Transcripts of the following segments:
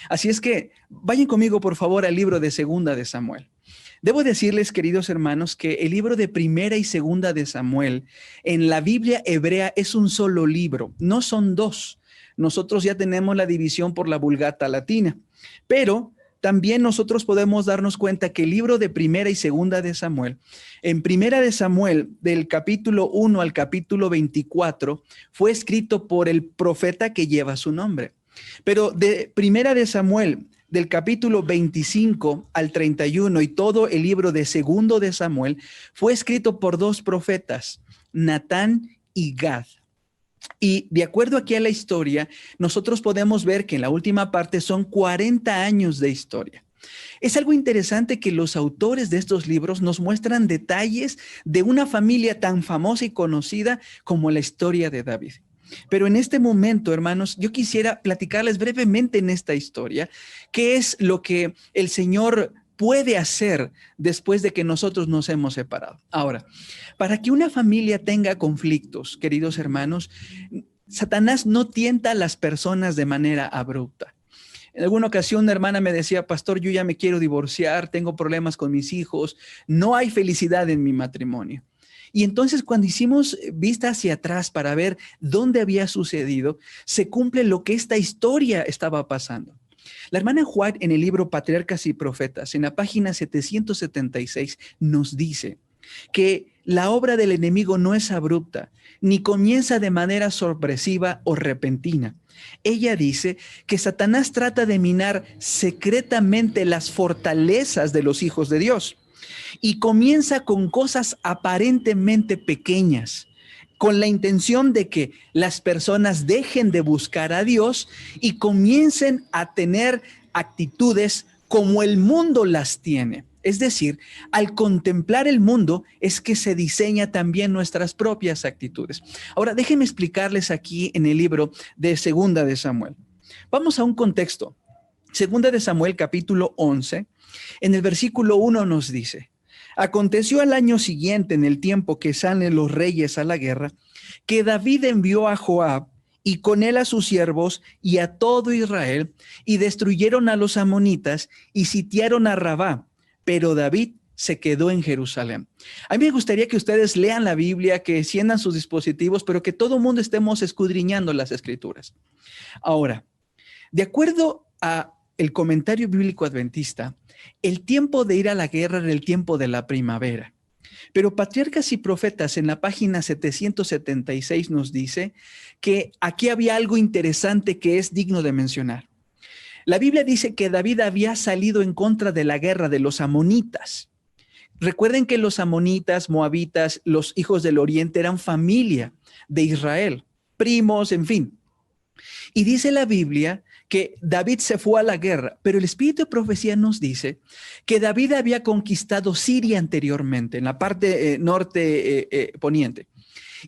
Así es que vayan conmigo, por favor, al libro de Segunda de Samuel. Debo decirles, queridos hermanos, que el libro de Primera y Segunda de Samuel en la Biblia hebrea es un solo libro, no son dos. Nosotros ya tenemos la división por la Vulgata latina, pero también nosotros podemos darnos cuenta que el libro de Primera y Segunda de Samuel, en Primera de Samuel, del capítulo 1 al capítulo 24, fue escrito por el profeta que lleva su nombre. Pero de Primera de Samuel, del capítulo 25 al 31 y todo el libro de Segundo de Samuel, fue escrito por dos profetas, Natán y Gad. Y de acuerdo aquí a la historia, nosotros podemos ver que en la última parte son 40 años de historia. Es algo interesante que los autores de estos libros nos muestran detalles de una familia tan famosa y conocida como la historia de David. Pero en este momento, hermanos, yo quisiera platicarles brevemente en esta historia qué es lo que el Señor puede hacer después de que nosotros nos hemos separado. Ahora, para que una familia tenga conflictos, queridos hermanos, Satanás no tienta a las personas de manera abrupta. En alguna ocasión una hermana me decía, pastor, yo ya me quiero divorciar, tengo problemas con mis hijos, no hay felicidad en mi matrimonio. Y entonces cuando hicimos vista hacia atrás para ver dónde había sucedido, se cumple lo que esta historia estaba pasando. La hermana White en el libro Patriarcas y Profetas, en la página 776, nos dice que la obra del enemigo no es abrupta, ni comienza de manera sorpresiva o repentina. Ella dice que Satanás trata de minar secretamente las fortalezas de los hijos de Dios y comienza con cosas aparentemente pequeñas, con la intención de que las personas dejen de buscar a Dios y comiencen a tener actitudes como el mundo las tiene. Es decir, al contemplar el mundo es que se diseña también nuestras propias actitudes. Ahora, déjenme explicarles aquí en el libro de Segunda de Samuel. Vamos a un contexto. Segunda de Samuel, capítulo 11, en el versículo 1 nos dice: aconteció al año siguiente, en el tiempo que salen los reyes a la guerra, que David envió a Joab y con él a sus siervos y a todo Israel, y destruyeron a los amonitas y sitiaron a Rabá, pero David se quedó en Jerusalén. A mí me gustaría que ustedes lean la Biblia, que enciendan sus dispositivos, pero que todo el mundo estemos escudriñando las escrituras. Ahora, de acuerdo a el comentario bíblico adventista, el tiempo de ir a la guerra era el tiempo de la primavera. Pero Patriarcas y Profetas en la página 776 nos dice que aquí había algo interesante que es digno de mencionar. La Biblia dice que David había salido en contra de la guerra de los amonitas. Recuerden que los amonitas, moabitas, los hijos del oriente eran familia de Israel, primos, en fin. Y dice la Biblia que David se fue a la guerra, pero el espíritu de profecía nos dice que David había conquistado Siria anteriormente, en la parte norte poniente.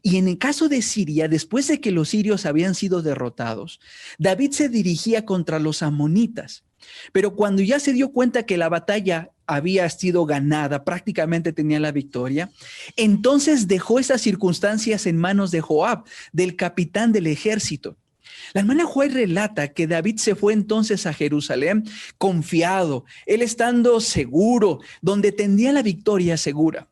Y en el caso de Siria, después de que los sirios habían sido derrotados, David se dirigía contra los amonitas. Pero cuando ya se dio cuenta que la batalla había sido ganada, prácticamente tenía la victoria, entonces dejó esas circunstancias en manos de Joab, del capitán del ejército. La hermana White relata que David se fue entonces a Jerusalén confiado, él estando seguro, donde tenía la victoria segura.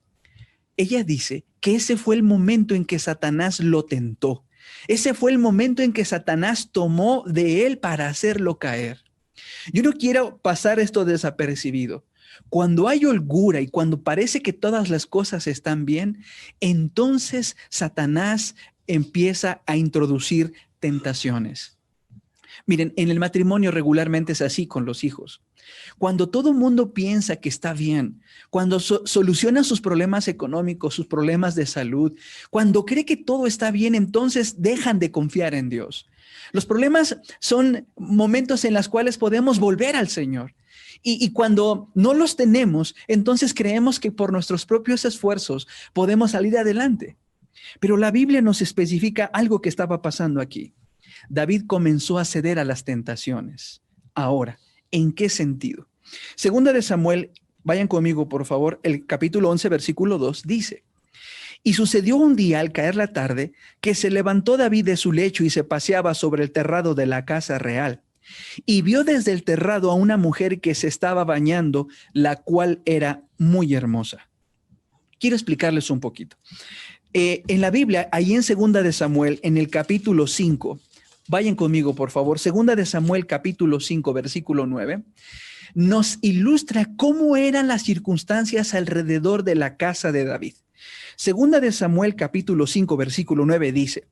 Ella dice que ese fue el momento en que Satanás lo tentó. Ese fue el momento en que Satanás tomó de él para hacerlo caer. Yo no quiero pasar esto desapercibido. Cuando hay holgura y cuando parece que todas las cosas están bien, entonces Satanás empieza a introducir tentaciones. Miren, en el matrimonio regularmente es así con los hijos. Cuando todo el mundo piensa que está bien, cuando soluciona sus problemas económicos, sus problemas de salud, cuando cree que todo está bien, entonces dejan de confiar en Dios. Los problemas son momentos en los cuales podemos volver al Señor. Y cuando no los tenemos, entonces creemos que por nuestros propios esfuerzos podemos salir adelante. Pero la Biblia nos especifica algo que estaba pasando aquí. David comenzó a ceder a las tentaciones. Ahora, ¿en qué sentido? Segunda de Samuel, vayan conmigo por favor, el capítulo 11, versículo 2 dice: y sucedió un día al caer la tarde que se levantó David de su lecho y se paseaba sobre el terrado de la casa real. y vio desde el terrado a una mujer que se estaba bañando, la cual era muy hermosa. Quiero explicarles un poquito. En la Biblia, ahí en 2 de Samuel, en el capítulo 5, vayan conmigo por favor, 2 de Samuel capítulo 5, versículo 9, nos ilustra cómo eran las circunstancias alrededor de la casa de David. 2 de Samuel capítulo 5, versículo 9 dice,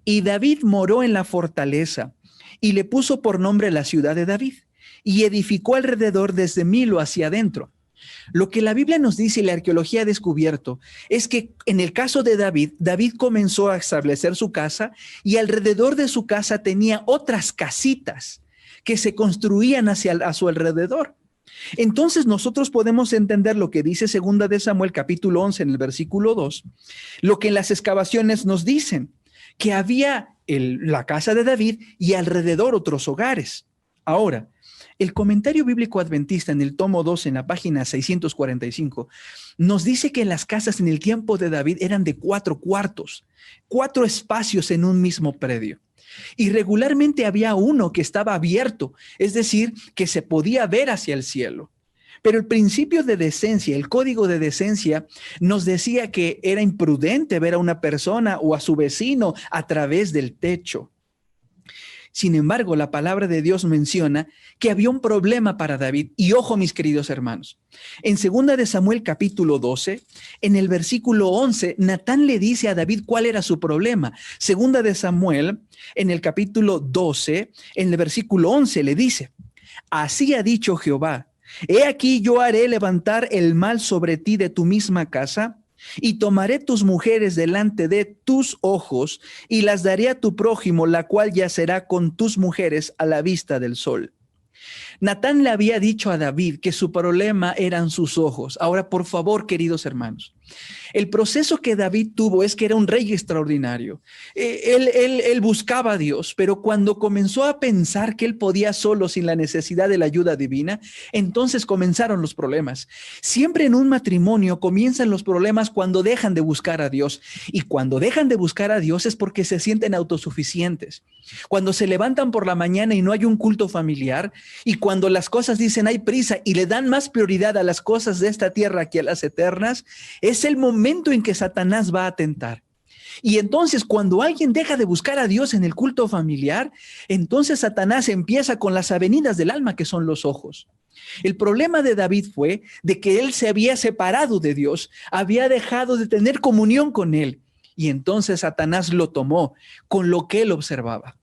y David moró en la fortaleza y le puso por nombre la ciudad de David y edificó alrededor desde Milo hacia adentro. Lo que la Biblia nos dice y la arqueología ha descubierto es que en el caso de David, David comenzó a establecer su casa y alrededor de su casa tenía otras casitas que se construían a su alrededor. Entonces nosotros podemos entender lo que dice 2 de Samuel capítulo 11 en el versículo 2, lo que en las excavaciones nos dicen, que había la casa de David y alrededor otros hogares. Ahora, el comentario bíblico adventista en el tomo 2, en la página 645, nos dice que las casas en el tiempo de David eran de 4 cuartos, 4 espacios en un mismo predio. Y regularmente había uno que estaba abierto, es decir, que se podía ver hacia el cielo. Pero el principio de decencia, el código de decencia, nos decía que era imprudente ver a una persona o a su vecino a través del techo. Sin embargo, la palabra de Dios menciona que había un problema para David. Y ojo, mis queridos hermanos, en 2 de Samuel capítulo 12, en el versículo 11, Natán le dice a David cuál era su problema. 2 de Samuel, en el capítulo 12, en el versículo 11, le dice, así ha dicho Jehová, he aquí yo haré levantar el mal sobre ti de tu misma casa, y tomaré tus mujeres delante de tus ojos y las daré a tu prójimo, la cual yacerá con tus mujeres a la vista del sol. Natán le había dicho a David que su problema eran sus ojos. Ahora, por favor, queridos hermanos, el proceso que David tuvo es que era un rey extraordinario. Él buscaba a Dios, pero cuando comenzó a pensar que él podía solo sin la necesidad de la ayuda divina, entonces comenzaron los problemas. Siempre en un matrimonio comienzan los problemas cuando dejan de buscar a Dios. Y cuando dejan de buscar a Dios es porque se sienten autosuficientes. Cuando se levantan por la mañana y no hay un culto familiar, y cuando las cosas dicen hay prisa y le dan más prioridad a las cosas de esta tierra que a las eternas, es el momento en que Satanás va a tentar. Y entonces cuando alguien deja de buscar a Dios en el culto familiar, entonces Satanás empieza con las avenidas del alma que son los ojos. El problema de David fue de que él se había separado de Dios, había dejado de tener comunión con él, y entonces Satanás lo tomó con lo que él observaba.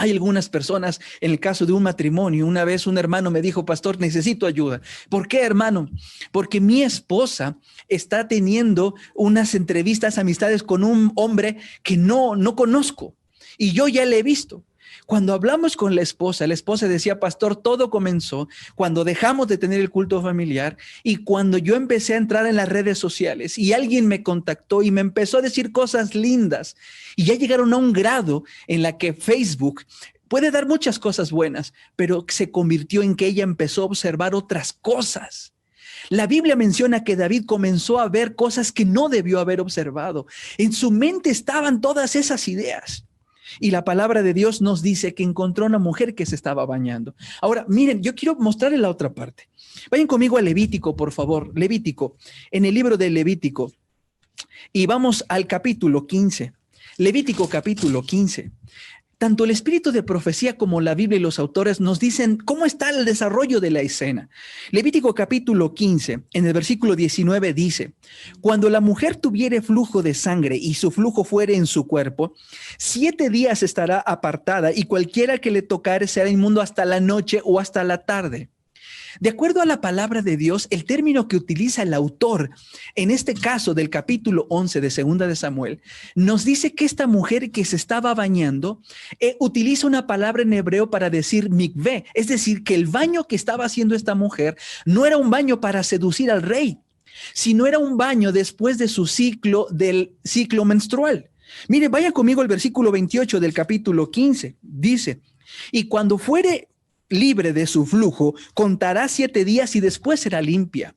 Hay algunas personas, en el caso de un matrimonio, una vez un hermano me dijo, pastor, necesito ayuda. ¿Por qué, hermano? Porque mi esposa está teniendo unas entrevistas, amistades con un hombre que no conozco y yo ya le he visto. Cuando hablamos con la esposa decía, pastor, todo comenzó cuando dejamos de tener el culto familiar y cuando yo empecé a entrar en las redes sociales y alguien me contactó y me empezó a decir cosas lindas y ya llegaron a un grado en la que Facebook puede dar muchas cosas buenas, pero se convirtió en que ella empezó a observar otras cosas. La Biblia menciona que David comenzó a ver cosas que no debió haber observado. En su mente estaban todas esas ideas. Y la palabra de Dios nos dice que encontró una mujer que se estaba bañando. Ahora, miren, yo quiero mostrarles la otra parte. Vayan conmigo a Levítico, por favor. Levítico, en el libro de Levítico. Y vamos al capítulo 15. Levítico capítulo 15. Tanto el espíritu de profecía como la Biblia y los autores nos dicen cómo está el desarrollo de la escena. Levítico capítulo 15, en el versículo 19 dice, cuando la mujer tuviere flujo de sangre y su flujo fuere en su cuerpo, 7 días estará apartada y cualquiera que le tocare será inmundo hasta la noche o hasta la tarde. De acuerdo a la palabra de Dios, el término que utiliza el autor, en este caso del capítulo 11 de 2 de Samuel, nos dice que esta mujer que se estaba bañando utiliza una palabra en hebreo para decir mikvé, es decir, que el baño que estaba haciendo esta mujer no era un baño para seducir al rey, sino era un baño después de su del ciclo menstrual. Mire, vayan conmigo al versículo 28 del capítulo 15, dice, y cuando fuere libre de su flujo, contará 7 días y después será limpia.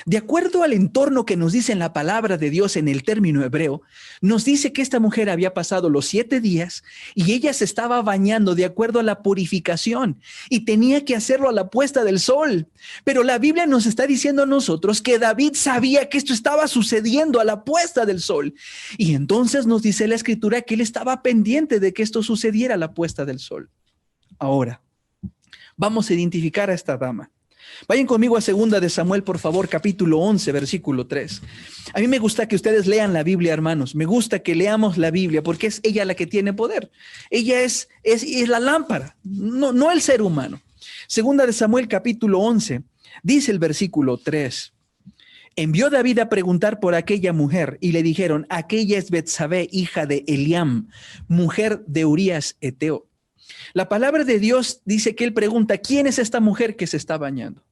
De acuerdo al entorno que nos dice en la palabra de Dios en el término hebreo, nos dice que esta mujer había pasado los 7 días y ella se estaba bañando de acuerdo a la purificación y tenía que hacerlo a la puesta del sol. Pero la Biblia nos está diciendo a nosotros que David sabía que esto estaba sucediendo a la puesta del sol. Y entonces nos dice la Escritura que él estaba pendiente de que esto sucediera a la puesta del sol. Ahora, vamos a identificar a esta dama. Vayan conmigo a 2 de Samuel, por favor, capítulo 11, versículo 3. A mí me gusta que ustedes lean la Biblia, hermanos. Me gusta que leamos la Biblia porque es ella la que tiene poder. Ella es la lámpara, no el ser humano. 2 de Samuel, capítulo 11, dice el versículo 3. Envió David a preguntar por aquella mujer y le dijeron, aquella es Betsabé, hija de Eliam, mujer de Urías Eteo. La palabra de Dios dice que él pregunta, ¿quién es esta mujer que se está bañando?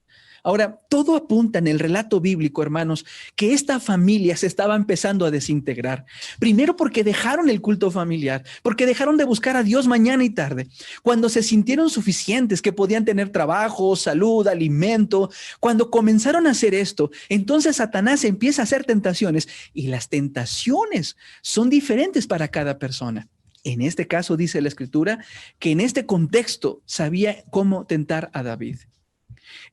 Ahora, todo apunta en el relato bíblico, hermanos, que esta familia se estaba empezando a desintegrar. Primero porque dejaron el culto familiar, porque dejaron de buscar a Dios mañana y tarde. Cuando se sintieron suficientes, que podían tener trabajo, salud, alimento, cuando comenzaron a hacer esto, entonces Satanás empieza a hacer tentaciones y las tentaciones son diferentes para cada persona. En este caso dice la Escritura que en este contexto sabía cómo tentar a David.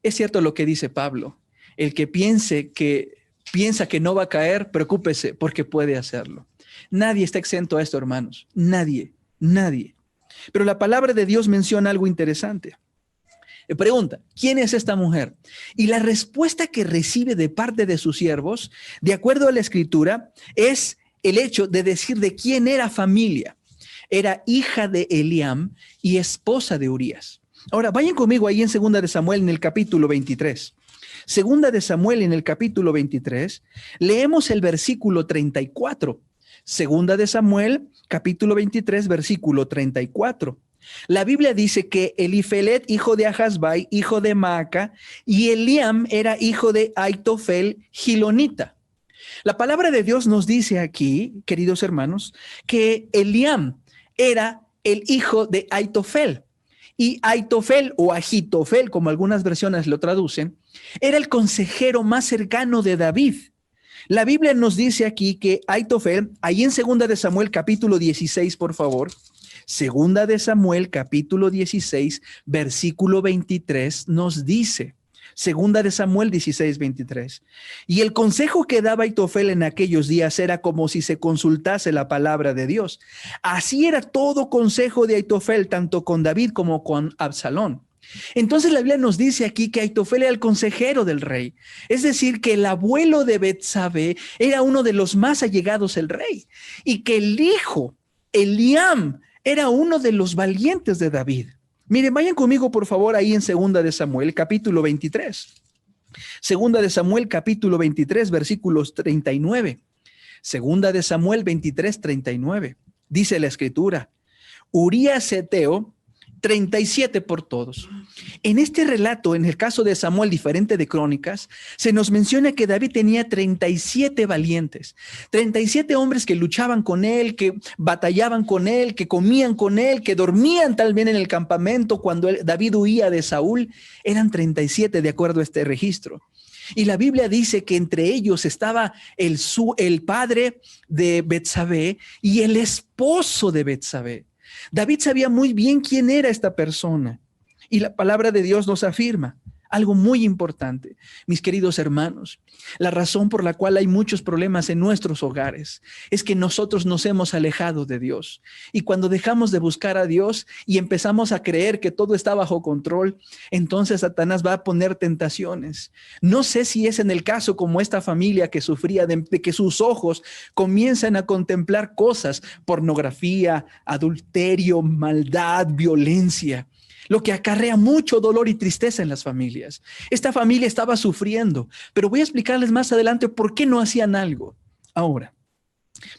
Es cierto lo que dice Pablo, el que piensa que no va a caer, preocúpese porque puede hacerlo. Nadie está exento a esto, hermanos, nadie. Pero la palabra de Dios menciona algo interesante. Pregunta, ¿quién es esta mujer? Y la respuesta que recibe de parte de sus siervos, de acuerdo a la Escritura, es el hecho de decir de quién era familia. Era hija de Eliam y esposa de Urías. Ahora, vayan conmigo ahí en 2 de Samuel en el capítulo 23. 2 de Samuel en el capítulo 23, leemos el versículo 34. 2 de Samuel, capítulo 23, versículo 34. La Biblia dice que Elifelet, hijo de Ahasbai, hijo de Maaca, y Eliam era hijo de Aitofel, gilonita. La palabra de Dios nos dice aquí, queridos hermanos, que Eliam era el hijo de Aitofel. Y Aitofel o Agitofel, como algunas versiones lo traducen, era el consejero más cercano de David. La Biblia nos dice aquí que Aitofel, ahí en 2 de Samuel capítulo 16, por favor, 2 de Samuel capítulo 16, versículo 23, nos dice, 2 de Samuel 16, 23. Y el consejo que daba Aitofel en aquellos días era como si se consultase la palabra de Dios. Así era todo consejo de Aitofel, tanto con David como con Absalón. Entonces la Biblia nos dice aquí que Aitofel era el consejero del rey. Es decir, que el abuelo de Betsabé era uno de los más allegados al rey. Y que el hijo, Eliam, era uno de los valientes de David. Miren, vayan conmigo por favor ahí en 2 de Samuel, capítulo 23. 2 de Samuel, capítulo 23, versículos 39. 2 de Samuel 23, 39. Dice la Escritura, Urías Eteo, 37 por todos. En este relato, en el caso de Samuel, diferente de Crónicas, se nos menciona que David tenía 37 valientes, 37 hombres que luchaban con él, que batallaban con él, que comían con él, que dormían también en el campamento cuando David huía de Saúl. Eran 37 de acuerdo a este registro. Y la Biblia dice que entre ellos estaba el padre de Betsabé y el esposo de Betsabé. David sabía muy bien quién era esta persona y la palabra de Dios nos afirma algo muy importante, mis queridos hermanos. La razón por la cual hay muchos problemas en nuestros hogares es que nosotros nos hemos alejado de Dios. Y cuando dejamos de buscar a Dios y empezamos a creer que todo está bajo control, entonces Satanás va a poner tentaciones. No sé si es en el caso como esta familia que sufría de que sus ojos comienzan a contemplar cosas, pornografía, adulterio, maldad, violencia, lo que acarrea mucho dolor y tristeza en las familias. Esta familia estaba sufriendo, pero voy a explicarles más adelante por qué no hacían algo. Ahora,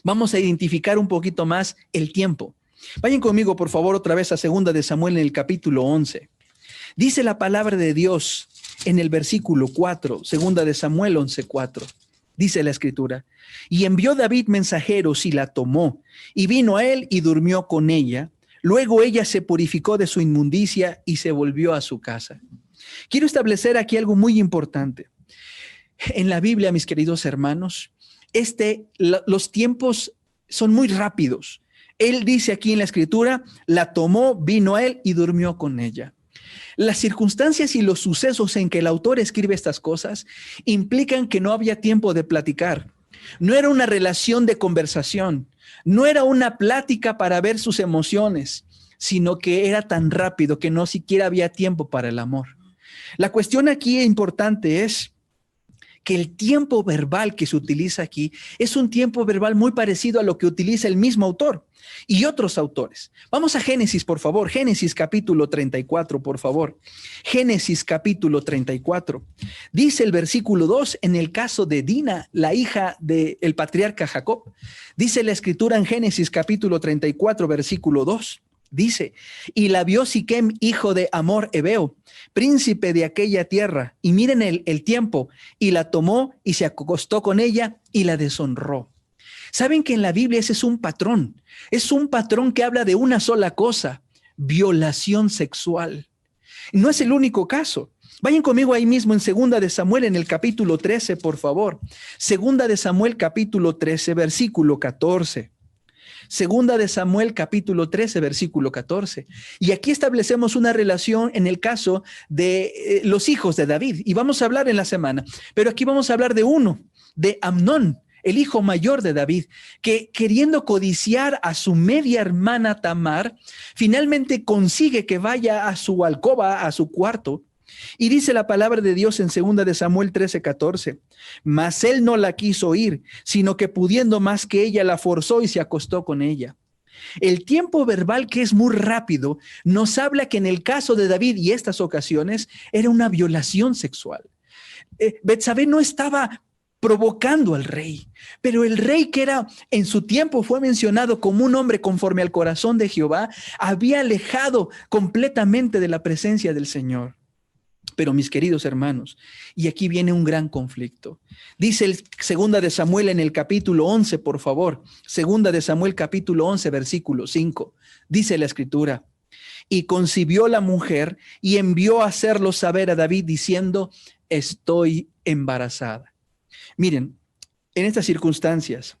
vamos a identificar un poquito más el tiempo. Vayan conmigo, por favor, otra vez a 2 de Samuel en el capítulo 11. Dice la palabra de Dios en el versículo 4, 2 de Samuel 11:4. Dice la Escritura, y envió David mensajeros y la tomó, y vino a él y durmió con ella. Luego ella se purificó de su inmundicia y se volvió a su casa. Quiero establecer aquí algo muy importante. En la Biblia, mis queridos hermanos, los tiempos son muy rápidos. Él dice aquí en la Escritura, la tomó, vino a él y durmió con ella. Las circunstancias y los sucesos en que el autor escribe estas cosas implican que no había tiempo de platicar. No era una relación de conversación, no era una plática para ver sus emociones, sino que era tan rápido que no siquiera había tiempo para el amor. La cuestión aquí importante es que el tiempo verbal que se utiliza aquí es un tiempo verbal muy parecido a lo que utiliza el mismo autor y otros autores. Vamos a Génesis, por favor. Génesis capítulo 34, por favor. Génesis capítulo 34. Dice el versículo 2, en el caso de Dina, la hija del patriarca Jacob. Dice la Escritura en Génesis capítulo 34, versículo 2. Dice, y la vio Siquem, hijo de Hamor Hebeo, príncipe de aquella tierra. Y miren el tiempo, y la tomó y se acostó con ella y la deshonró. Saben que en la Biblia ese es un patrón que habla de una sola cosa, violación sexual. No es el único caso. Vayan conmigo ahí mismo en 2 de Samuel, en el capítulo 13, por favor. 2 de Samuel, capítulo 13, versículo 14. Segunda de Samuel, capítulo 13, versículo 14. Y aquí establecemos una relación en el caso de los hijos de David. Y vamos a hablar en la semana. Pero aquí vamos a hablar de uno, de Amnón, el hijo mayor de David, que queriendo codiciar a su media hermana Tamar, finalmente consigue que vaya a su alcoba, a su cuarto. Y dice la palabra de Dios en 2 de Samuel 13, 14. Mas él no la quiso oír, sino que pudiendo más que ella, la forzó y se acostó con ella. El tiempo verbal, que es muy rápido, nos habla que en el caso de David y estas ocasiones era una violación sexual. Betsabé no estaba provocando al rey, pero el rey, que era en su tiempo fue mencionado como un hombre conforme al corazón de Jehová, había alejado completamente de la presencia del Señor. Pero mis queridos hermanos, y aquí viene un gran conflicto. Dice el 2 de Samuel en el capítulo 11, por favor. 2 de Samuel capítulo 11, versículo 5. Dice la Escritura, y concibió la mujer y envió a hacerlo saber a David diciendo, estoy embarazada. Miren, en estas circunstancias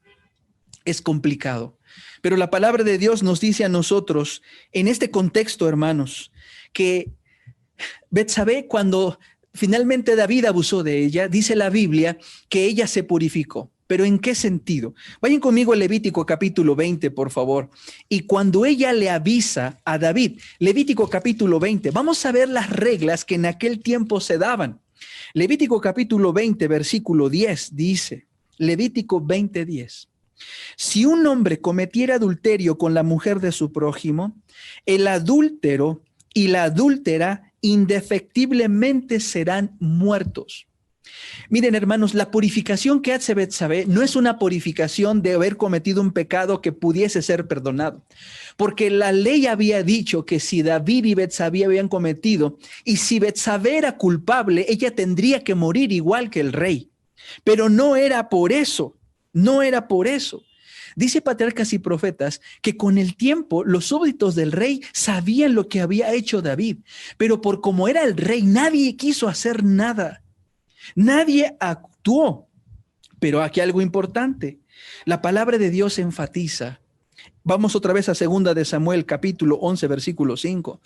es complicado, pero la palabra de Dios nos dice a nosotros, en este contexto, hermanos, que Betsabé, cuando finalmente David abusó de ella, dice la Biblia que ella se purificó. ¿Pero en qué sentido? Vayan conmigo a Levítico capítulo 20, por favor. Y cuando ella le avisa a David, Levítico capítulo 20, vamos a ver las reglas que en aquel tiempo se daban. Levítico capítulo 20, versículo 10 dice, Levítico 20, 10. Si un hombre cometiera adulterio con la mujer de su prójimo, el adúltero y la adúltera indefectiblemente serán muertos. Miren, hermanos, la purificación que hace Betsabé no es una purificación de haber cometido un pecado que pudiese ser perdonado, porque la ley había dicho que si David y Betsabé habían cometido, y si Betsabé era culpable, ella tendría que morir igual que el rey. Pero no era por eso, no era por eso. Dice Patriarcas y Profetas que con el tiempo los súbditos del rey sabían lo que había hecho David, pero por como era el rey, nadie quiso hacer nada. Nadie actuó. Pero aquí algo importante. La palabra de Dios enfatiza. Vamos otra vez a 2 de Samuel, capítulo 11, versículo 5.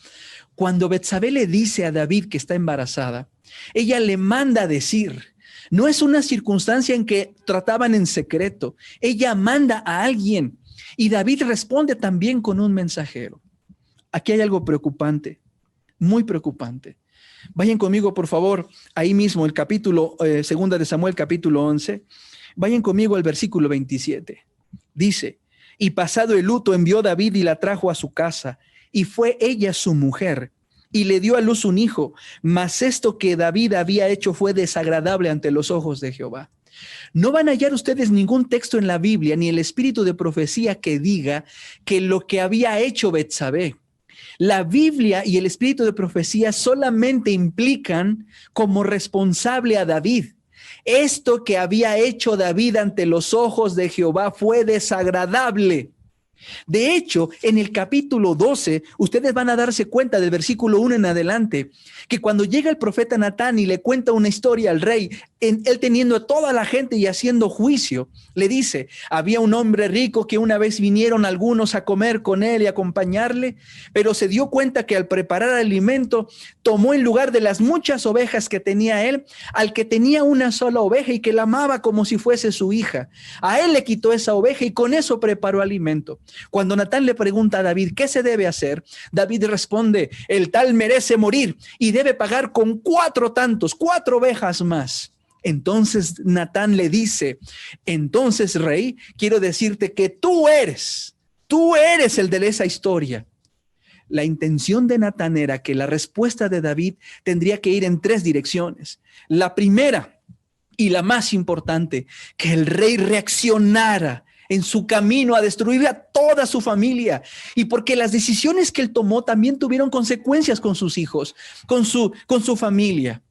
Cuando Betsabé le dice a David que está embarazada, ella le manda a decir. No es una circunstancia en que trataban en secreto. Ella manda a alguien y David responde también con un mensajero. Aquí hay algo preocupante, muy preocupante. Vayan conmigo, por favor, ahí mismo, el capítulo, 2 de Samuel, capítulo 11. Vayan conmigo al versículo 27. Dice, y pasado el luto envió David y la trajo a su casa, y fue ella su mujer, y le dio a luz un hijo, mas esto que David había hecho fue desagradable ante los ojos de Jehová. No van a hallar ustedes ningún texto en la Biblia, ni el espíritu de profecía que diga que lo que había hecho Betsabé. La Biblia y el espíritu de profecía solamente implican como responsable a David. Esto que había hecho David ante los ojos de Jehová fue desagradable. De hecho, en el capítulo 12, ustedes van a darse cuenta del versículo 1 en adelante, que cuando llega el profeta Natán y le cuenta una historia al rey, él teniendo a toda la gente y haciendo juicio, le dice, había un hombre rico que una vez vinieron algunos a comer con él y acompañarle, pero se dio cuenta que al preparar alimento, tomó en lugar de las muchas ovejas que tenía él, al que tenía una sola oveja y que la amaba como si fuese su hija. A él le quitó esa oveja y con eso preparó alimento. Cuando Natán le pregunta a David, ¿qué se debe hacer? David responde, el tal merece morir y debe pagar con 4 tantos, 4 ovejas más. Entonces Natán le dice, entonces rey, quiero decirte que tú eres el de esa historia. La intención de Natán era que la respuesta de David tendría que ir en 3 direcciones. La primera y la más importante, que el rey reaccionara en su camino a destruir a toda su familia, y porque las decisiones que él tomó también tuvieron consecuencias con sus hijos, con su familia.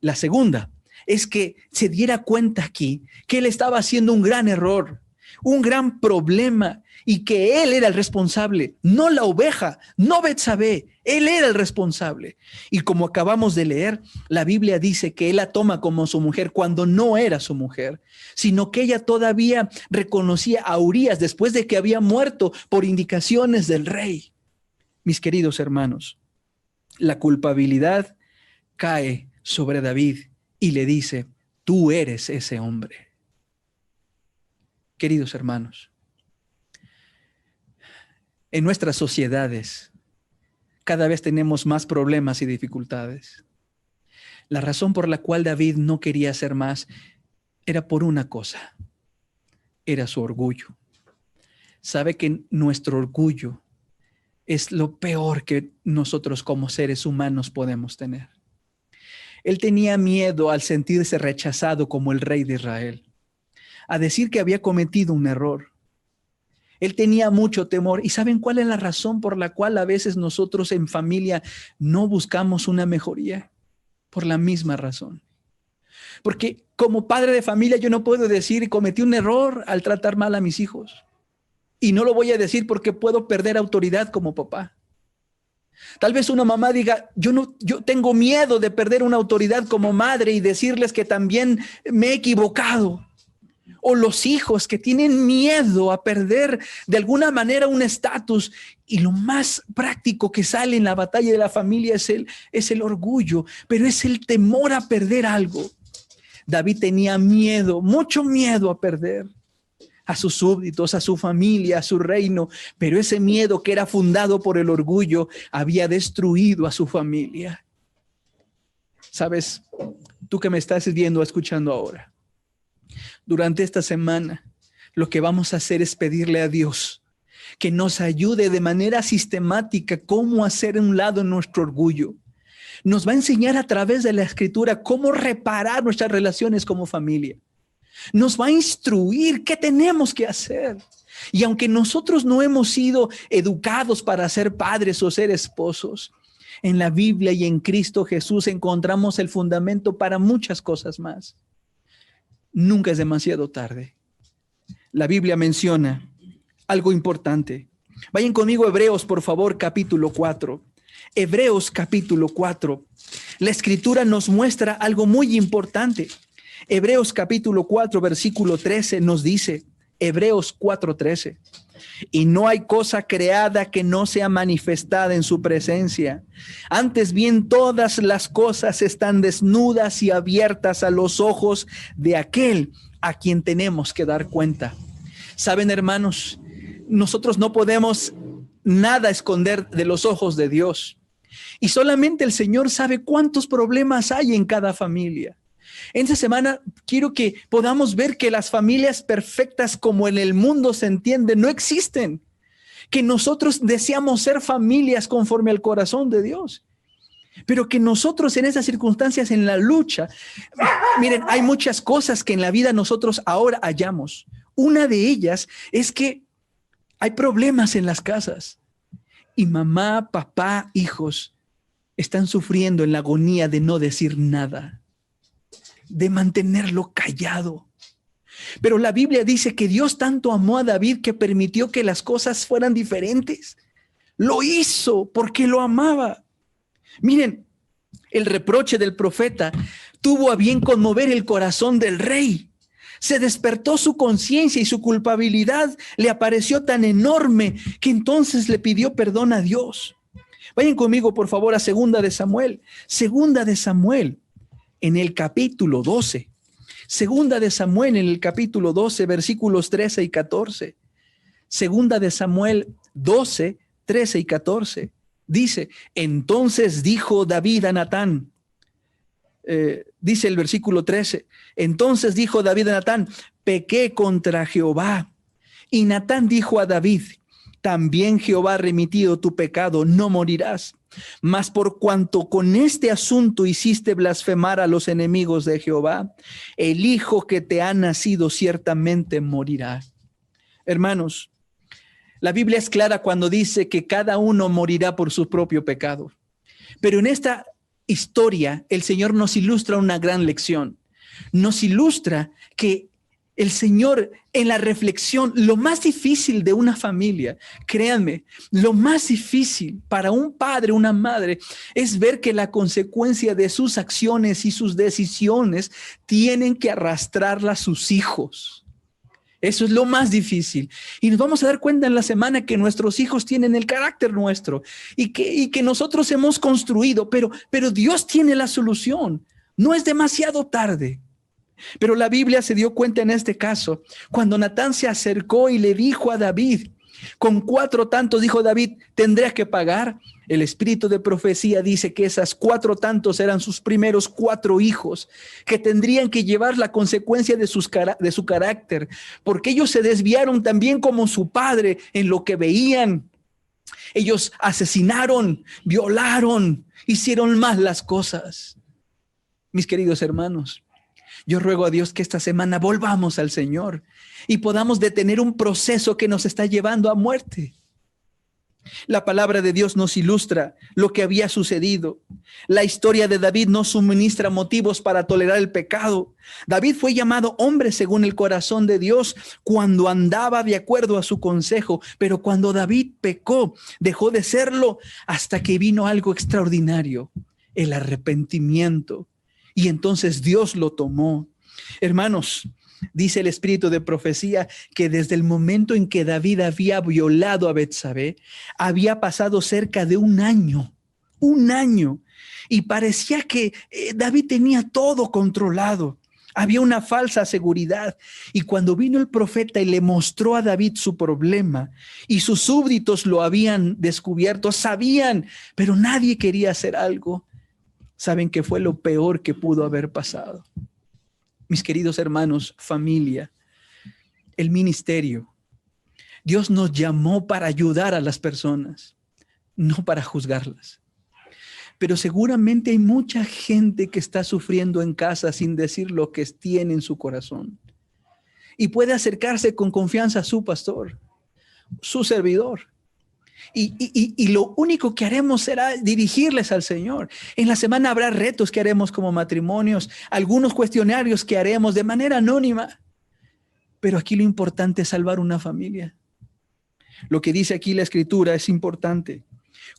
La segunda es que se diera cuenta aquí que él estaba haciendo un gran error, un gran problema, y que él era el responsable, no la oveja, no Betsabé, él era el responsable. Y como acabamos de leer, la Biblia dice que él la toma como su mujer cuando no era su mujer, sino que ella todavía reconocía a Urías después de que había muerto por indicaciones del rey. Mis queridos hermanos, la culpabilidad cae sobre David y le dice, tú eres ese hombre. Queridos hermanos, en nuestras sociedades cada vez tenemos más problemas y dificultades. La razón por la cual David no quería hacer más era por una cosa, era su orgullo. Sabe que nuestro orgullo es lo peor que nosotros como seres humanos podemos tener. Él tenía miedo al sentirse rechazado como el rey de Israel, a decir que había cometido un error. Él tenía mucho temor. ¿Y saben cuál es la razón por la cual a veces nosotros en familia no buscamos una mejoría? Por la misma razón. Porque como padre de familia yo no puedo decir cometí un error al tratar mal a mis hijos. Y no lo voy a decir porque puedo perder autoridad como papá. Tal vez una mamá diga, yo tengo miedo de perder una autoridad como madre y decirles que también me he equivocado. O los hijos que tienen miedo a perder de alguna manera un estatus, y lo más práctico que sale en la batalla de la familia es el orgullo, pero es el temor a perder algo. David tenía miedo, mucho miedo a perder a sus súbditos, a su familia, a su reino, pero ese miedo que era fundado por el orgullo había destruido a su familia. ¿Sabes? Tú que me estás viendo, escuchando ahora. Durante esta semana, lo que vamos a hacer es pedirle a Dios que nos ayude de manera sistemática cómo hacer a un lado nuestro orgullo. Nos va a enseñar a través de la Escritura cómo reparar nuestras relaciones como familia. Nos va a instruir qué tenemos que hacer. Y aunque nosotros no hemos sido educados para ser padres o ser esposos, en la Biblia y en Cristo Jesús encontramos el fundamento para muchas cosas más. Nunca es demasiado tarde. La Biblia menciona algo importante. Vayan conmigo a Hebreos, por favor, capítulo 4. Hebreos, capítulo 4. La Escritura nos muestra algo muy importante. Hebreos, capítulo 4, versículo 13 nos dice, Hebreos 4:13. Y no hay cosa creada que no sea manifestada en su presencia. Antes bien, todas las cosas están desnudas y abiertas a los ojos de aquel a quien tenemos que dar cuenta. Saben, hermanos, nosotros no podemos nada esconder de los ojos de Dios. Y solamente el Señor sabe cuántos problemas hay en cada familia. En esta semana quiero que podamos ver que las familias perfectas como en el mundo se entiende no existen, que nosotros deseamos ser familias conforme al corazón de Dios, pero que nosotros en esas circunstancias, en la lucha, miren, hay muchas cosas que en la vida nosotros ahora hallamos. Una de ellas es que hay problemas en las casas y mamá, papá, hijos están sufriendo en la agonía de no decir nada, de mantenerlo callado. Pero la Biblia dice que Dios tanto amó a David que permitió que las cosas fueran diferentes. Lo hizo porque lo amaba. Miren, el reproche del profeta tuvo a bien conmover el corazón del rey. Se despertó su conciencia y su culpabilidad le apareció tan enorme que entonces le pidió perdón a Dios. Vayan conmigo, por favor, a Segunda de Samuel. Segunda de Samuel, en el capítulo 12. Segunda de Samuel, en el capítulo 12, versículos 13 y 14. Segunda de Samuel 12, 13 y 14. Dice, entonces dijo David a Natán, dice el versículo 13, entonces dijo David a Natán, pequé contra Jehová. Y Natán dijo a David, también Jehová ha remitido tu pecado, no morirás. Mas por cuanto con este asunto hiciste blasfemar a los enemigos de Jehová, el hijo que te ha nacido ciertamente morirá. Hermanos, la Biblia es clara cuando dice que cada uno morirá por su propio pecado. Pero en esta historia, el Señor nos ilustra una gran lección. Nos ilustra que el Señor en la reflexión, lo más difícil de una familia, créanme, lo más difícil para un padre, una madre, es ver que la consecuencia de sus acciones y sus decisiones tienen que arrastrarla a sus hijos. Eso es lo más difícil. Y nos vamos a dar cuenta en la semana que nuestros hijos tienen el carácter nuestro y que nosotros hemos construido, pero Dios tiene la solución. No es demasiado tarde. Pero la Biblia se dio cuenta en este caso, cuando Natán se acercó y le dijo a David, con 4 tantos, dijo David, ¿tendrás que pagar? El espíritu de profecía dice que esas 4 tantos eran sus primeros 4 hijos, que tendrían que llevar la consecuencia de su carácter, porque ellos se desviaron también como su padre en lo que veían. Ellos asesinaron, violaron, hicieron mal las cosas. Mis queridos hermanos, yo ruego a Dios que esta semana volvamos al Señor y podamos detener un proceso que nos está llevando a muerte. La palabra de Dios nos ilustra lo que había sucedido. La historia de David nos suministra motivos para tolerar el pecado. David fue llamado hombre según el corazón de Dios cuando andaba de acuerdo a su consejo, pero cuando David pecó, dejó de serlo hasta que vino algo extraordinario, el arrepentimiento. Y entonces Dios lo tomó. Hermanos, dice el espíritu de profecía que desde el momento en que David había violado a Betsabé, había pasado cerca de un año, y parecía que David tenía todo controlado. Había una falsa seguridad. Y cuando vino el profeta y le mostró a David su problema, y sus súbditos lo habían descubierto, sabían, pero nadie quería hacer algo. ¿Saben qué fue lo peor que pudo haber pasado? Mis queridos hermanos, familia, el ministerio. Dios nos llamó para ayudar a las personas, no para juzgarlas. Pero seguramente hay mucha gente que está sufriendo en casa sin decir lo que tiene en su corazón. Y puede acercarse con confianza a su pastor, su servidor. Y lo único que haremos será dirigirles al Señor. En la semana habrá retos que haremos como matrimonios, algunos cuestionarios que haremos de manera anónima. Pero aquí lo importante es salvar una familia. Lo que dice aquí la Escritura es importante.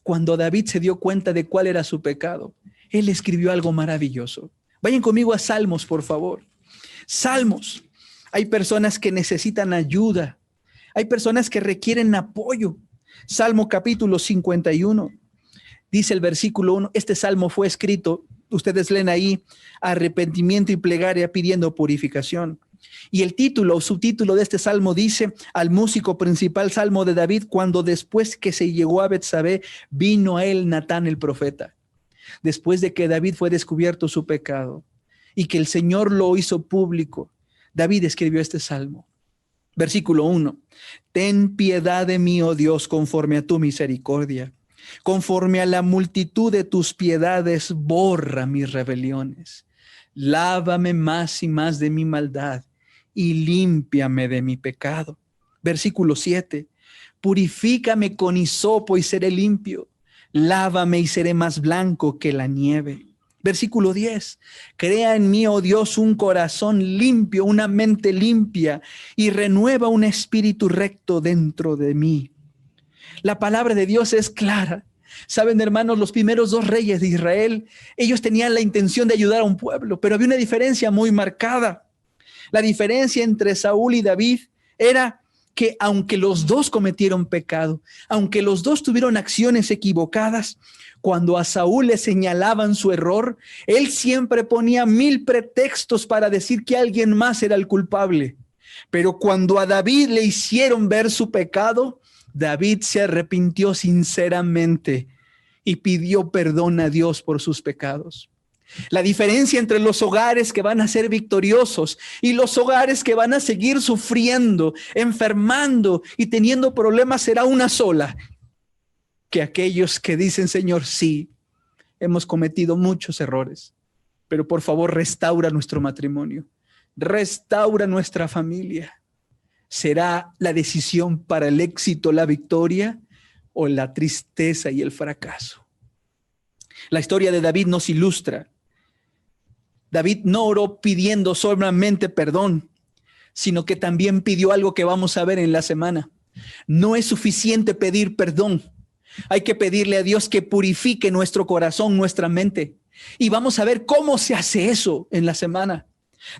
Cuando David se dio cuenta de cuál era su pecado, él escribió algo maravilloso. Vayan conmigo a Salmos, por favor. Salmos. Hay personas que necesitan ayuda. Hay personas que requieren apoyo. Salmo capítulo 51, dice el versículo 1, este salmo fue escrito, ustedes leen ahí, arrepentimiento y plegaria pidiendo purificación. Y el título o subtítulo de este salmo dice, al músico principal, salmo de David, cuando después que se llegó a Betsabé, vino a él Natán el profeta. Después de que David fue descubierto su pecado y que el Señor lo hizo público, David escribió este salmo. Versículo 1, ten piedad de mí, oh Dios, conforme a tu misericordia. Conforme a la multitud de tus piedades, borra mis rebeliones. Lávame más y más de mi maldad y límpiame de mi pecado. Versículo 7, purifícame con hisopo y seré limpio. Lávame y seré más blanco que la nieve. Versículo 10, crea en mí, oh Dios, un corazón limpio, una mente limpia, y renueva un espíritu recto dentro de mí. La palabra de Dios es clara. Saben, hermanos, los primeros dos reyes de Israel, ellos tenían la intención de ayudar a un pueblo, pero había una diferencia muy marcada. La diferencia entre Saúl y David era que aunque los dos cometieron pecado, aunque los dos tuvieron acciones equivocadas, cuando a Saúl le señalaban su error, él siempre ponía 1000 pretextos para decir que alguien más era el culpable. Pero cuando a David le hicieron ver su pecado, David se arrepintió sinceramente y pidió perdón a Dios por sus pecados. La diferencia entre los hogares que van a ser victoriosos y los hogares que van a seguir sufriendo, enfermando y teniendo problemas será una sola: que aquellos que dicen, Señor, sí, hemos cometido muchos errores, pero por favor restaura nuestro matrimonio, restaura nuestra familia. ¿Será la decisión para el éxito, la victoria, o la tristeza y el fracaso? La historia de David nos ilustra. David no oró pidiendo solamente perdón, sino que también pidió algo que vamos a ver en la semana. No es suficiente pedir perdón. Hay que pedirle a Dios que purifique nuestro corazón, nuestra mente. Y vamos a ver cómo se hace eso en la semana.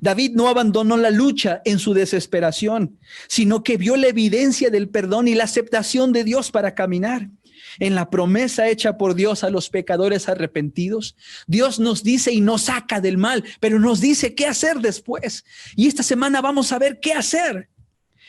David no abandonó la lucha en su desesperación, sino que vio la evidencia del perdón y la aceptación de Dios para caminar en la promesa hecha por Dios a los pecadores arrepentidos. Dios nos dice y nos saca del mal, pero nos dice qué hacer después. Y esta semana vamos a ver qué hacer.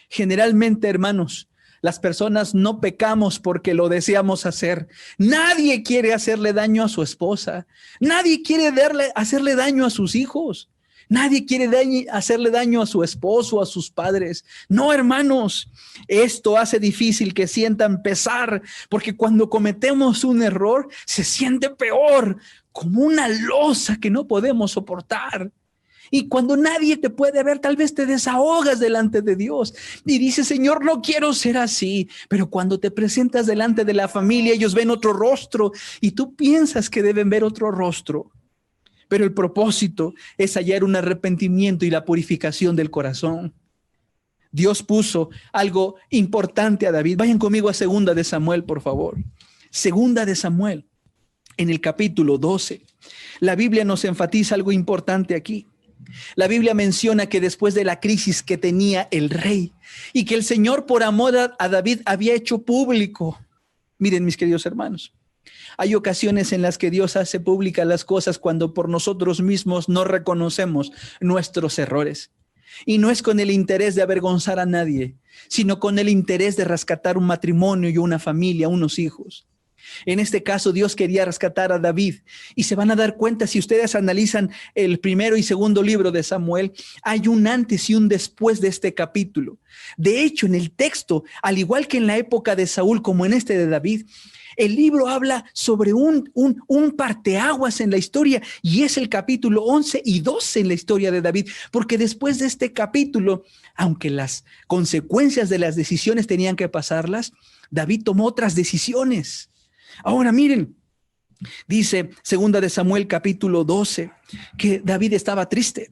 Generalmente, hermanos, las personas no pecamos porque lo deseamos hacer. Nadie quiere hacerle daño a su esposa. Nadie quiere hacerle daño a sus hijos. Nadie quiere hacerle daño a su esposo, a sus padres. No, hermanos, esto hace difícil que sientan pesar, porque cuando cometemos un error se siente peor, como una losa que no podemos soportar. Y cuando nadie te puede ver, tal vez te desahogas delante de Dios y dices, Señor, no quiero ser así. Pero cuando te presentas delante de la familia, ellos ven otro rostro y tú piensas que deben ver otro rostro. Pero el propósito es hallar un arrepentimiento y la purificación del corazón. Dios puso algo importante a David. Vayan conmigo a 2 de Samuel, por favor. 2 de Samuel, en el capítulo 12. La Biblia nos enfatiza algo importante aquí. La Biblia menciona que después de la crisis que tenía el rey y que el Señor por amor a David había hecho público. Miren, mis queridos hermanos, hay ocasiones en las que Dios hace públicas las cosas cuando por nosotros mismos no reconocemos nuestros errores. Y no es con el interés de avergonzar a nadie, sino con el interés de rescatar un matrimonio y una familia, unos hijos. En este caso, Dios quería rescatar a David. Y se van a dar cuenta, si ustedes analizan el primero y segundo libro de Samuel, hay un antes y un después de este capítulo. De hecho, en el texto, al igual que en la época de Saúl como en este de David, el libro habla sobre un parteaguas en la historia, y es el capítulo 11 y 12 en la historia de David, porque después de este capítulo, aunque las consecuencias de las decisiones tenían que pasarlas, David tomó otras decisiones. Ahora miren, dice 2 de Samuel capítulo 12, que David estaba triste.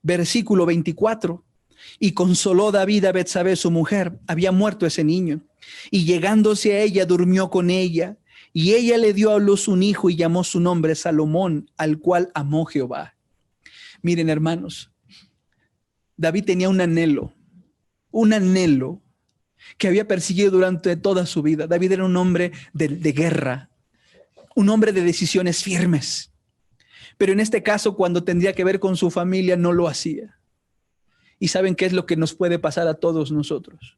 Versículo 24. Y consoló David a Betsabé, su mujer. Había muerto ese niño. Y llegándose a ella, durmió con ella. Y ella le dio a luz un hijo y llamó su nombre Salomón, al cual amó Jehová. Miren, hermanos, David tenía un anhelo que había perseguido durante toda su vida. David era un hombre de guerra, un hombre de decisiones firmes. Pero en este caso, cuando tendría que ver con su familia, no lo hacía. ¿Y saben qué es lo que nos puede pasar a todos nosotros?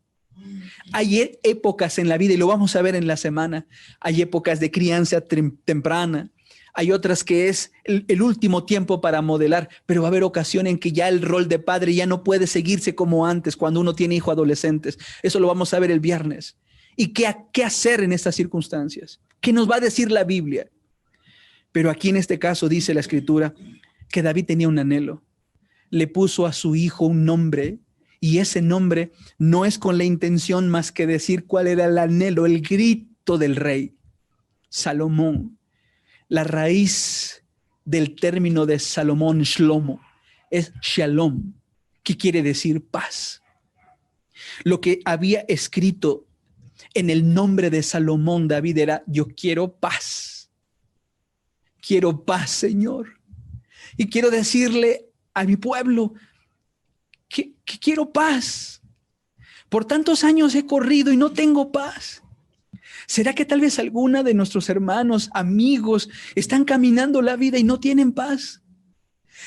Hay épocas en la vida, y lo vamos a ver en la semana. Hay épocas de crianza temprana. Hay otras que es el último tiempo para modelar, pero va a haber ocasiones en que ya el rol de padre ya no puede seguirse como antes cuando uno tiene hijos adolescentes. Eso lo vamos a ver el viernes. ¿Y qué hacer en estas circunstancias? ¿Qué nos va a decir la Biblia? Pero aquí en este caso dice la Escritura que David tenía un anhelo. Le puso a su hijo un nombre, y ese nombre no es con la intención más que decir cuál era el anhelo, el grito del rey. Salomón. La raíz del término de Salomón, Shlomo, es shalom, que quiere decir paz. Lo que había escrito en el nombre de Salomón, David, era: yo quiero paz. Quiero paz, Señor. Y quiero decirle a mi pueblo que quiero paz. Por tantos años he corrido y no tengo paz. ¿Será que tal vez alguna de nuestros hermanos, amigos, están caminando la vida y no tienen paz?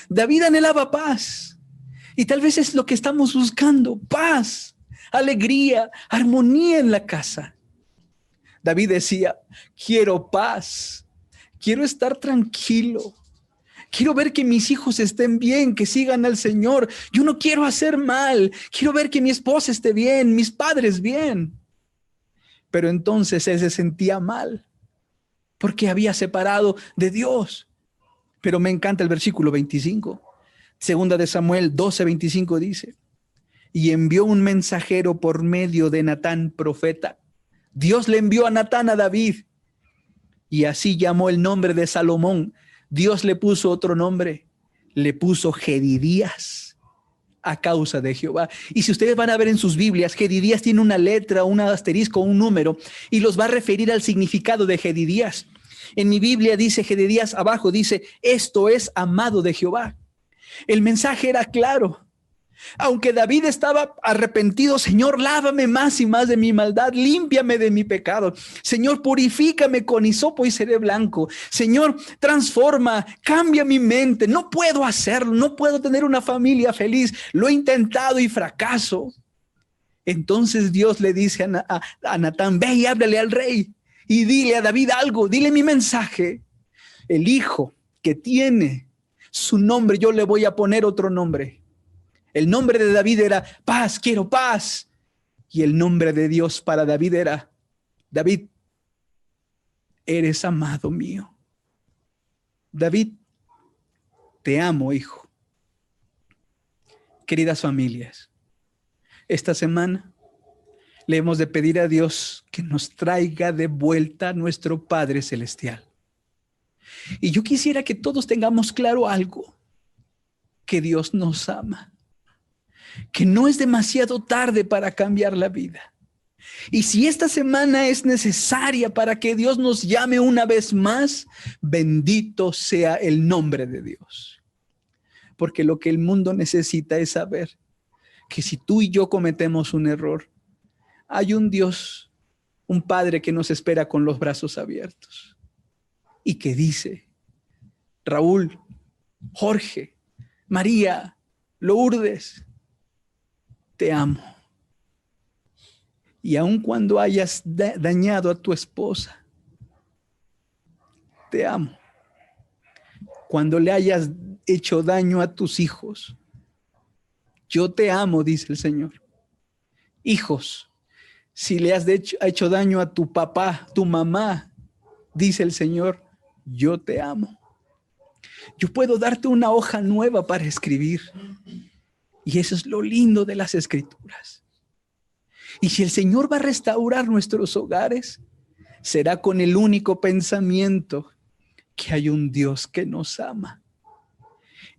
David anhelaba paz. Y tal vez es lo que estamos buscando: paz, alegría, armonía en la casa. David decía: quiero paz, quiero estar tranquilo, quiero ver que mis hijos estén bien, que sigan al Señor. Yo no quiero hacer mal, quiero ver que mi esposa esté bien, mis padres bien. Pero entonces él se sentía mal porque había separado de Dios. Pero me encanta el versículo 25. Segunda de Samuel 12:25 dice: y envió un mensajero por medio de Natán, profeta. Dios le envió a Natán a David, y así llamó el nombre de Salomón. Dios le puso otro nombre, le puso Jedidías, a causa de Jehová. Y si ustedes van a ver en sus Biblias, Jedidías tiene una letra, un asterisco, un número, y los va a referir al significado de Jedidías. En mi Biblia dice Jedidías, abajo dice: esto es amado de Jehová. El mensaje era claro. Aunque David estaba arrepentido: Señor, lávame más y más de mi maldad, límpiame de mi pecado. Señor, purifícame con hisopo y seré blanco. Señor, transforma, cambia mi mente. No puedo hacerlo, no puedo tener una familia feliz. Lo he intentado y fracaso. Entonces Dios le dice a Natán: ve y háblale al rey y dile a David algo, dile mi mensaje. El hijo que tiene su nombre, yo le voy a poner otro nombre. El nombre de David era paz, quiero paz. Y el nombre de Dios para David era: David, eres amado mío. David, te amo, hijo. Queridas familias, esta semana le hemos de pedir a Dios que nos traiga de vuelta a nuestro Padre Celestial. Y yo quisiera que todos tengamos claro algo: que Dios nos ama, que no es demasiado tarde para cambiar la vida. Y si esta semana es necesaria para que Dios nos llame una vez más, bendito sea el nombre de Dios. Porque lo que el mundo necesita es saber que si tú y yo cometemos un error, hay un Dios, un Padre que nos espera con los brazos abiertos y que dice: Raúl, Jorge, María, Lourdes, te amo. Y aun cuando hayas dañado a tu esposa, te amo. Cuando le hayas hecho daño a tus hijos, yo te amo, dice el Señor. Hijos, si le has hecho daño a tu papá, tu mamá, dice el Señor, yo te amo. Yo puedo darte una hoja nueva para escribir. Y eso es lo lindo de las Escrituras. Y si el Señor va a restaurar nuestros hogares, será con el único pensamiento: que hay un Dios que nos ama.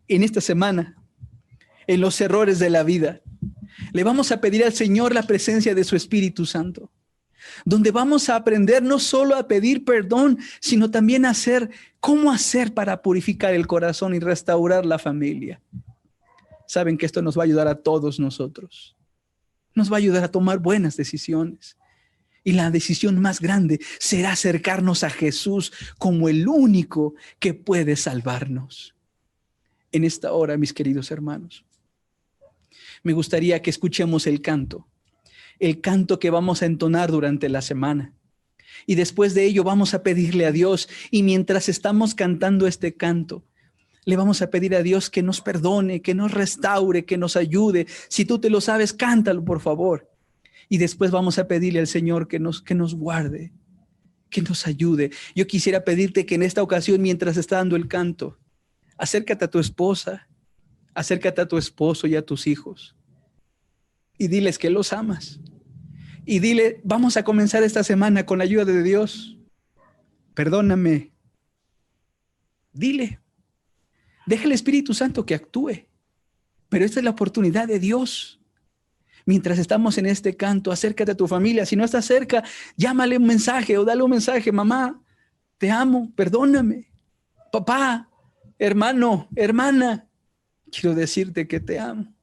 En esta semana, en los errores de la vida, le vamos a pedir al Señor la presencia de su Espíritu Santo, donde vamos a aprender no solo a pedir perdón, sino también a cómo hacer para purificar el corazón y restaurar la familia. Saben que esto nos va a ayudar a todos nosotros. Nos va a ayudar a tomar buenas decisiones. Y la decisión más grande será acercarnos a Jesús como el único que puede salvarnos. En esta hora, mis queridos hermanos, me gustaría que escuchemos el canto que vamos a entonar durante la semana. Y después de ello vamos a pedirle a Dios, y mientras estamos cantando este canto, le vamos a pedir a Dios que nos perdone, que nos restaure, que nos ayude. Si tú te lo sabes, cántalo, por favor. Y después vamos a pedirle al Señor que nos guarde, que nos ayude. Yo quisiera pedirte que en esta ocasión, mientras está dando el canto, acércate a tu esposa, acércate a tu esposo y a tus hijos y diles que los amas. Y dile: vamos a comenzar esta semana con la ayuda de Dios. Perdóname. Dile. Deja el Espíritu Santo que actúe. Pero esta es la oportunidad de Dios. Mientras estamos en este canto, acércate a tu familia. Si no estás cerca, llámale un mensaje o dale un mensaje. Mamá, te amo, perdóname. Papá, hermano, hermana, quiero decirte que te amo.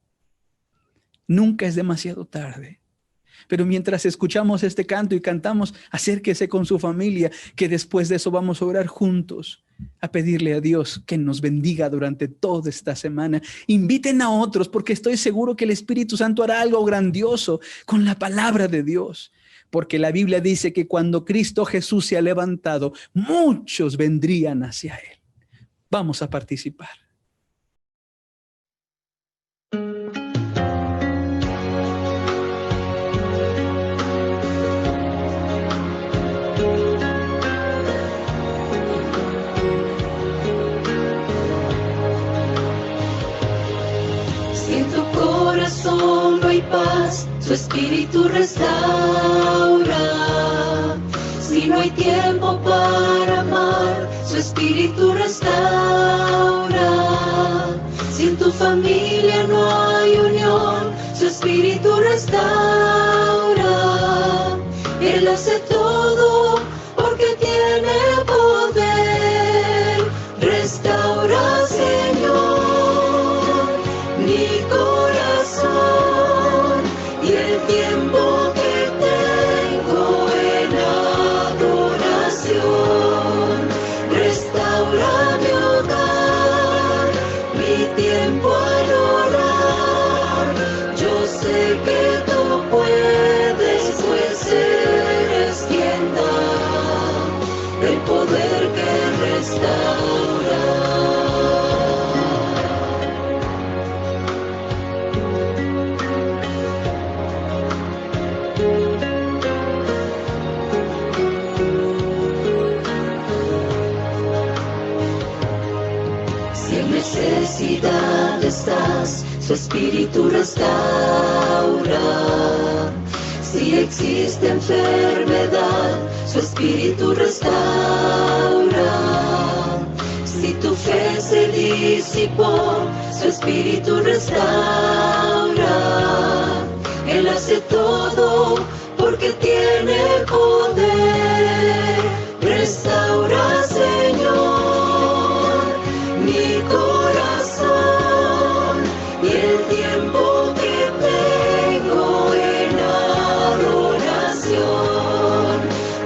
Nunca es demasiado tarde. Pero mientras escuchamos este canto y cantamos, acérquese con su familia, que después de eso vamos a orar juntos, a pedirle a Dios que nos bendiga durante toda esta semana. Inviten a otros, porque estoy seguro que el Espíritu Santo hará algo grandioso con la palabra de Dios. Porque la Biblia dice que cuando Cristo Jesús se ha levantado, muchos vendrían hacia Él. Vamos a participar. Si en tu corazón no hay paz, su espíritu restaura. Si no hay tiempo para amar, su espíritu restaura. Si en tu familia no hay unión, su espíritu restaura. Él hace todo porque tiene poder. Restaura, Señor, mi corazón y el tiempo que tengo en adoración. Restaura mi hogar, mi tiempo al orar. Yo sé que tú puedes, pues eres quien da el poder que restaura. Si en necesidad estás, su espíritu restaura. Si existe enfermedad, su espíritu restaura. Si tu fe se disipó, su espíritu restaura. Él hace todo porque tiene poder. Restaura, Señor, mi corazón y el tiempo que tengo en adoración.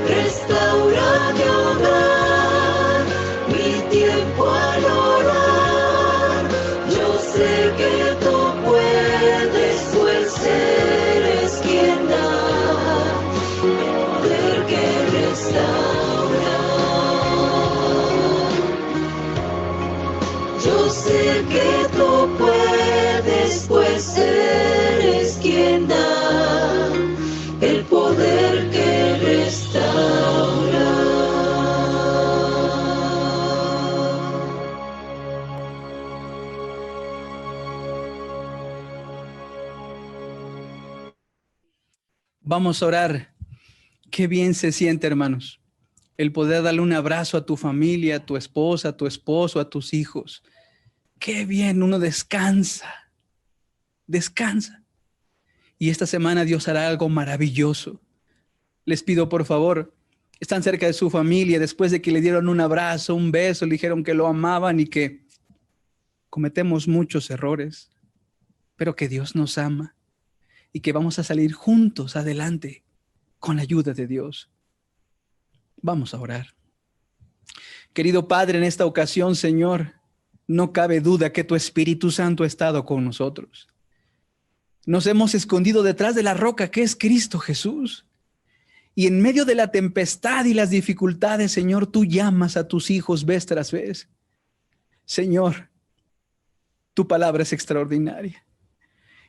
Restaura mi hogar, mi tiempo al orar. Yo sé que tú puedes, pues eres quien da el poder que restaura. Yo sé que tú puedes, pues eres quien da el poder que restaura. Vamos a orar. Qué bien se siente, hermanos, el poder darle un abrazo a tu familia, a tu esposa, a tu esposo, a tus hijos. Qué bien, uno descansa. Descansa. Y esta semana Dios hará algo maravilloso. Les pido, por favor, están cerca de su familia, después de que le dieron un abrazo, un beso, le dijeron que lo amaban y que cometemos muchos errores, pero que Dios nos ama y que vamos a salir juntos adelante con la ayuda de Dios. Vamos a orar. Querido Padre, en esta ocasión, Señor, no cabe duda que tu Espíritu Santo ha estado con nosotros. Nos hemos escondido detrás de la roca que es Cristo Jesús. Y en medio de la tempestad y las dificultades, Señor, tú llamas a tus hijos vez tras vez. Señor, tu palabra es extraordinaria.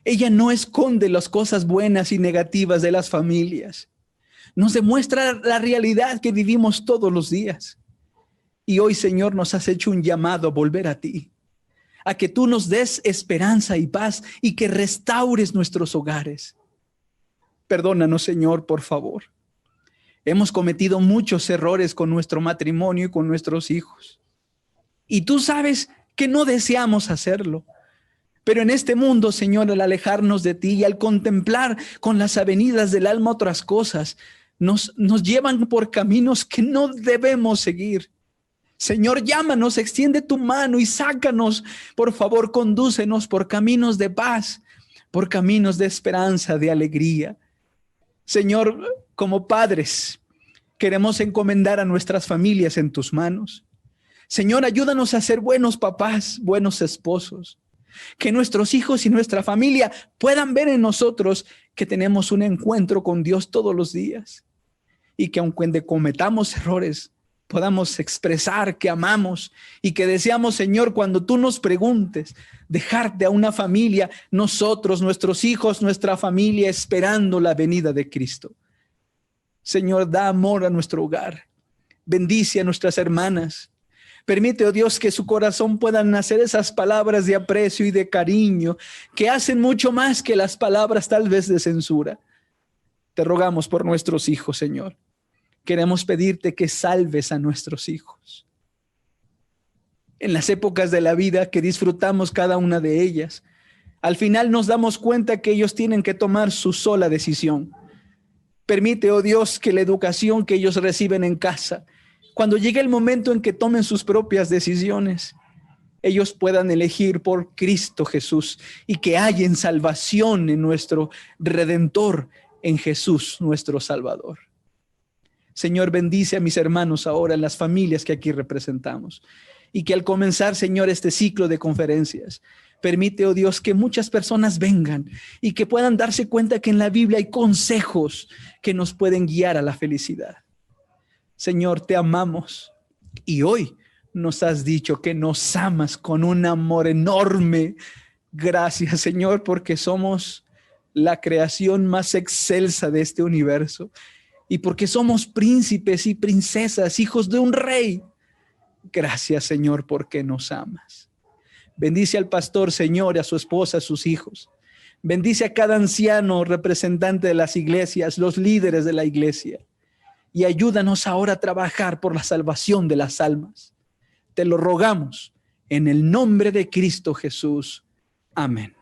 Ella no esconde las cosas buenas y negativas de las familias. Nos demuestra la realidad que vivimos todos los días. Y hoy, Señor, nos has hecho un llamado a volver a ti, a que tú nos des esperanza y paz y que restaures nuestros hogares. Perdónanos, Señor, por favor. Hemos cometido muchos errores con nuestro matrimonio y con nuestros hijos. Y tú sabes que no deseamos hacerlo. Pero en este mundo, Señor, al alejarnos de ti y al contemplar con las avenidas del alma otras cosas, nos llevan por caminos que no debemos seguir. Señor, llámanos, extiende tu mano y sácanos. Por favor, condúcenos por caminos de paz, por caminos de esperanza, de alegría. Señor, como padres, queremos encomendar a nuestras familias en tus manos. Señor, ayúdanos a ser buenos papás, buenos esposos. Que nuestros hijos y nuestra familia puedan ver en nosotros que tenemos un encuentro con Dios todos los días. Y que aunque cometamos errores, podamos expresar que amamos y que deseamos, Señor, cuando tú nos preguntes, dejarte a una familia, nosotros, nuestros hijos, nuestra familia, esperando la venida de Cristo. Señor, da amor a nuestro hogar. Bendice a nuestras hermanas. Permite, oh Dios, que su corazón puedan nacer esas palabras de aprecio y de cariño que hacen mucho más que las palabras tal vez de censura. Te rogamos por nuestros hijos, Señor. Queremos pedirte que salves a nuestros hijos. En las épocas de la vida que disfrutamos cada una de ellas, al final nos damos cuenta que ellos tienen que tomar su sola decisión. Permite, oh Dios, que la educación que ellos reciben en casa, cuando llegue el momento en que tomen sus propias decisiones, ellos puedan elegir por Cristo Jesús y que hallen salvación en nuestro Redentor, en Jesús, nuestro Salvador. Señor, bendice a mis hermanos ahora en las familias que aquí representamos y que al comenzar, Señor, este ciclo de conferencias, permite, oh Dios, que muchas personas vengan y que puedan darse cuenta que en la Biblia hay consejos que nos pueden guiar a la felicidad. Señor, te amamos y hoy nos has dicho que nos amas con un amor enorme. Gracias, Señor, porque somos la creación más excelsa de este universo y porque somos príncipes y princesas, hijos de un rey. Gracias, Señor, porque nos amas. Bendice al pastor, Señor, a su esposa, a sus hijos. Bendice a cada anciano, representante de las iglesias, los líderes de la iglesia. Y ayúdanos ahora a trabajar por la salvación de las almas. Te lo rogamos en el nombre de Cristo Jesús. Amén.